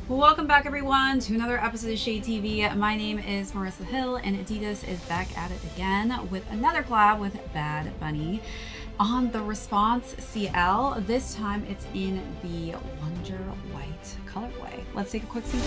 Welcome back everyone to another episode of ShadeTV. My name is Marissa Hill and Adidas is back at it again with another collab with Bad Bunny on the Response CL. This time it's in the Wonder White colorway. Let's take a quick sneak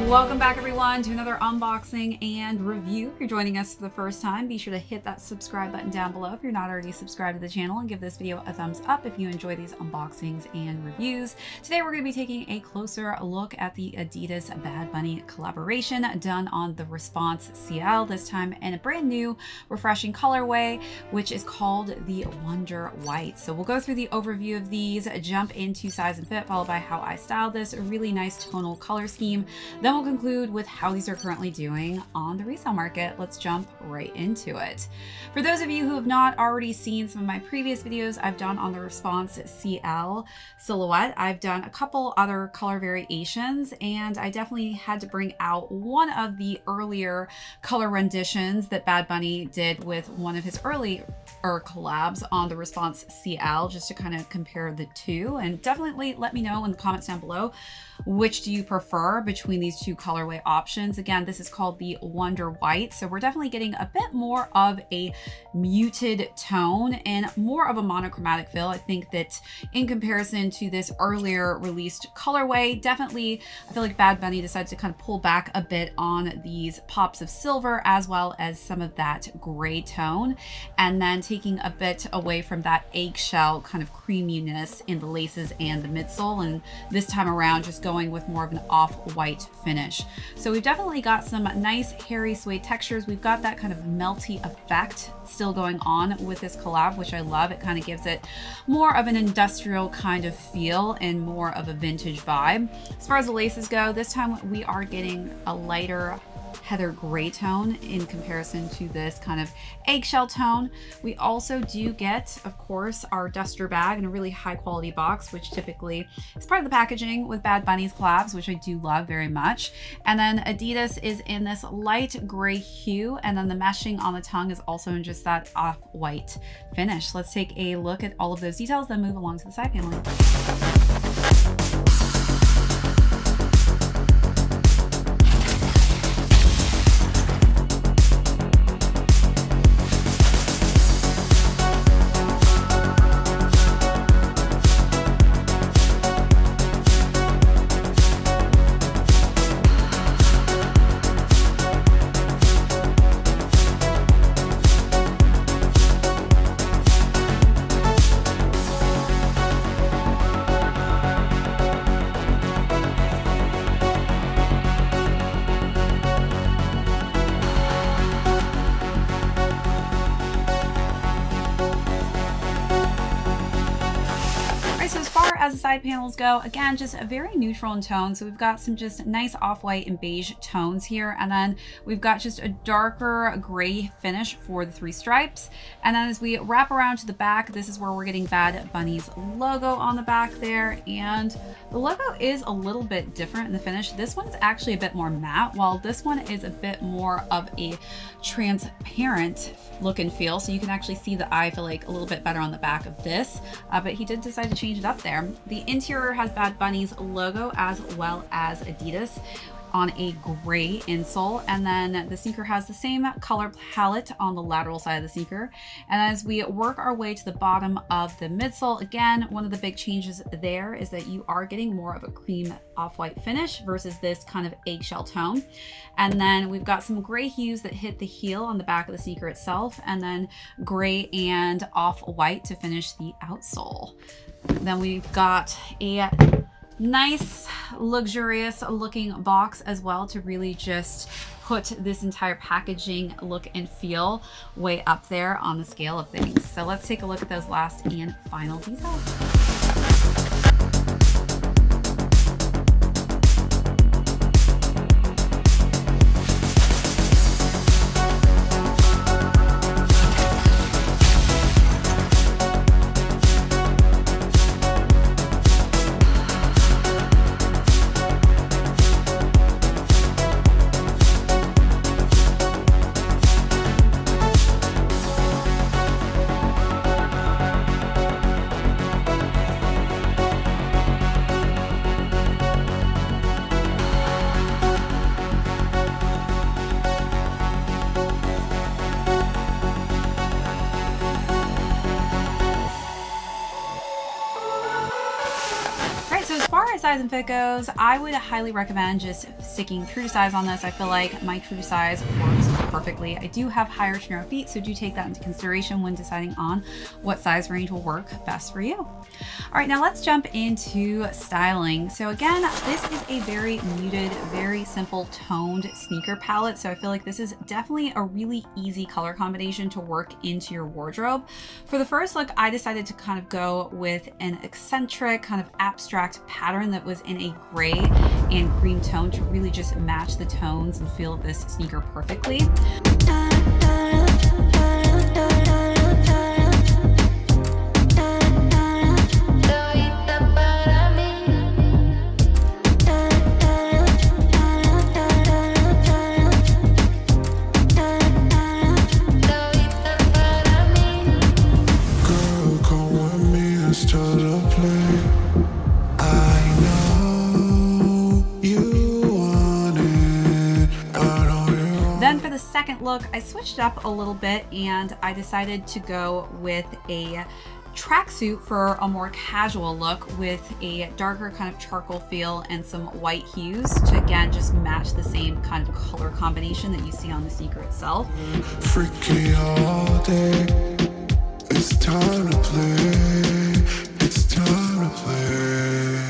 Welcome back everyone to another unboxing and review. If you're joining us for the first time, be sure to hit that subscribe button down below if you're not already subscribed to the channel, and give this video a thumbs up if you enjoy these unboxings and reviews. Today we're going to be taking a closer look at the Adidas Bad Bunny collaboration done on the Response CL, this time in a brand new refreshing colorway, which is called the Wonder White. So we'll go through the overview of these, jump into size and fit, followed by how I styled this, a really nice tonal color scheme. Then we'll conclude with how these are currently doing on the resale market. Let's jump right into it. For those of you who have not already seen some of my previous videos I've done on the Response CL silhouette, I've done a couple other color variations, and I definitely had to bring out one of the earlier color renditions that Bad Bunny did with one of his earlier collabs on the Response CL, just to kind of compare the two. And definitely let me know in the comments down below, which do you prefer between these two colorway options. Again, this is called the Wonder White, so we're definitely getting a bit more of a muted tone and more of a monochromatic feel. I think that in comparison to this earlier released colorway, definitely I feel like Bad Bunny decided to kind of pull back a bit on these pops of silver as well as some of that gray tone, and then taking a bit away from that eggshell kind of creaminess in the laces and the midsole, and this time around just going with more of an off-white finish. So we've definitely got some nice hairy suede textures. We've got that kind of melty effect still going on with this collab, which I love. It kind of gives it more of an industrial kind of feel and more of a vintage vibe. As far as the laces go, this time we are getting a lighter heather gray tone in comparison to this kind of eggshell tone. We also do get, of course, our duster bag in a really high quality box, which typically is part of the packaging with Bad Bunny's collabs, which I do love very much. And then Adidas is in this light gray hue, and then the meshing on the tongue is also in just that off-white finish. Let's take a look at all of those details, then move along to the side panel. As the side panels go, again, just a very neutral in tone. So we've got some just nice off-white and beige tones here, and then we've got just a darker gray finish for the three stripes. And then as we wrap around to the back, this is where we're getting Bad Bunny's logo on the back there, and the logo is a little bit different in the finish. This one is actually a bit more matte, while this one is a bit more of a transparent look and feel, so you can actually see the eye, I feel like, a little bit better on the back of this, but he did decide to change it up there. The interior has Bad Bunny's logo as well as Adidas on a gray insole, and then the sneaker has the same color palette on the lateral side of the sneaker. And as we work our way to the bottom of the midsole, again, one of the big changes there is that you are getting more of a cream off-white finish versus this kind of eggshell tone. And then we've got some gray hues that hit the heel on the back of the sneaker itself, and then gray and off-white to finish the outsole. Then we've got a Nice, luxurious looking box as well to really just put this entire packaging look and feel way up there on the scale of things. So let's take a look at those last and final details. So as far as size and fit goes, I would highly recommend just sticking true to size on this. I feel like my true to size works perfectly. I do have higher to narrow feet, so do take that into consideration when deciding on what size range will work best for you. All right, now let's jump into styling. So again, this is a very muted, very simple toned sneaker palette. So I feel like this is definitely a really easy color combination to work into your wardrobe. For the first look, I decided to kind of go with an eccentric kind of abstract pattern that was in a gray and cream tone to really just match the tones and feel of this sneaker perfectly. Second look, I switched it up a little bit and I decided to go with a tracksuit for a more casual look with a darker kind of charcoal feel and some white hues to again just match the same kind of color combination that you see on the sneaker itself. Freaky all day. It's time to play. It's time to play.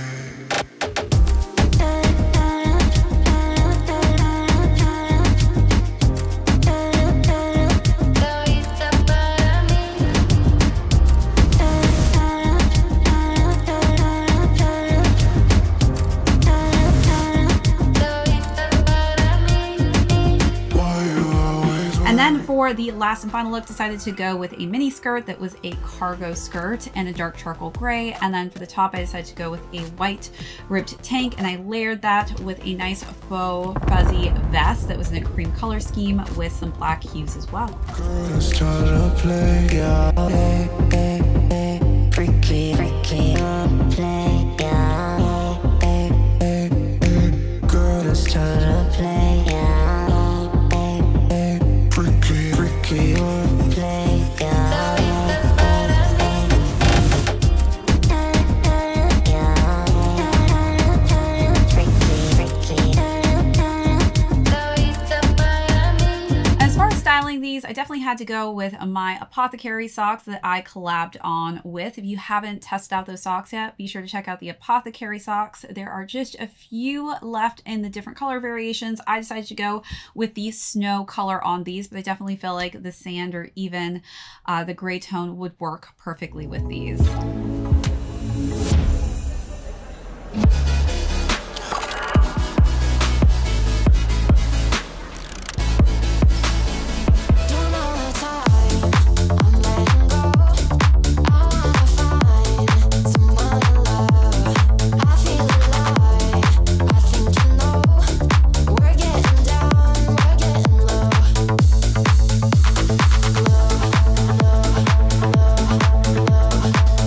Then for the last and final look, decided to go with a mini skirt that was a cargo skirt and a dark charcoal gray. And then for the top, I decided to go with a white ripped tank, and I layered that with a nice faux fuzzy vest that was in a cream color scheme with some black hues as well. I definitely had to go with my Apothecary socks that I collabed on with. If you haven't tested out those socks yet, be sure to check out the Apothecary socks. There are just a few left in the different color variations. I decided to go with the snow color on these, but I definitely feel like the sand or even the gray tone would work perfectly with these.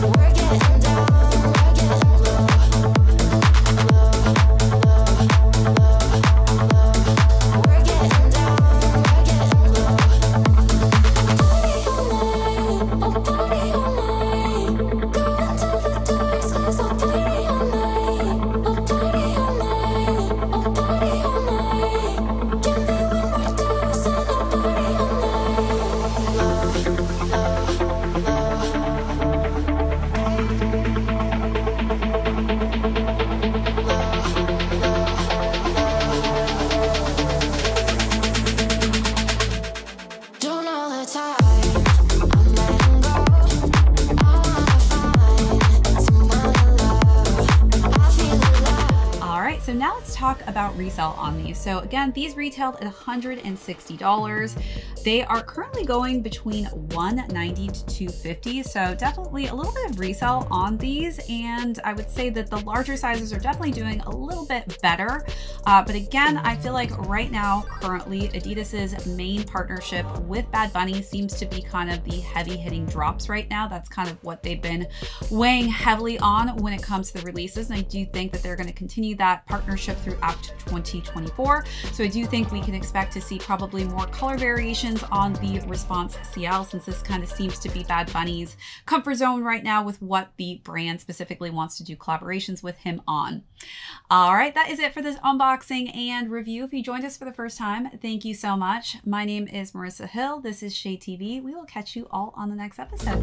We're getting so now let's talk about resale on these. So again, these retailed at $160. They are currently going between $190 to $250. So definitely a little bit of resale on these. And I would say that the larger sizes are definitely doing a little bit better. But again, I feel like right now, currently, Adidas's main partnership with Bad Bunny seems to be kind of the heavy hitting drops right now. That's kind of what they've been weighing heavily on when it comes to the releases. And I do think that they're going to continue that partnership throughout 2024. So I do think we can expect to see probably more color variations on the Response CL, since this kind of seems to be Bad Bunny's comfort zone right now with what the brand specifically wants to do collaborations with him on. All right, that is it for this unboxing and review. If you joined us for the first time, thank you so much. My name is Marissa Hill. This is ShadeTV. We will catch you all on the next episode.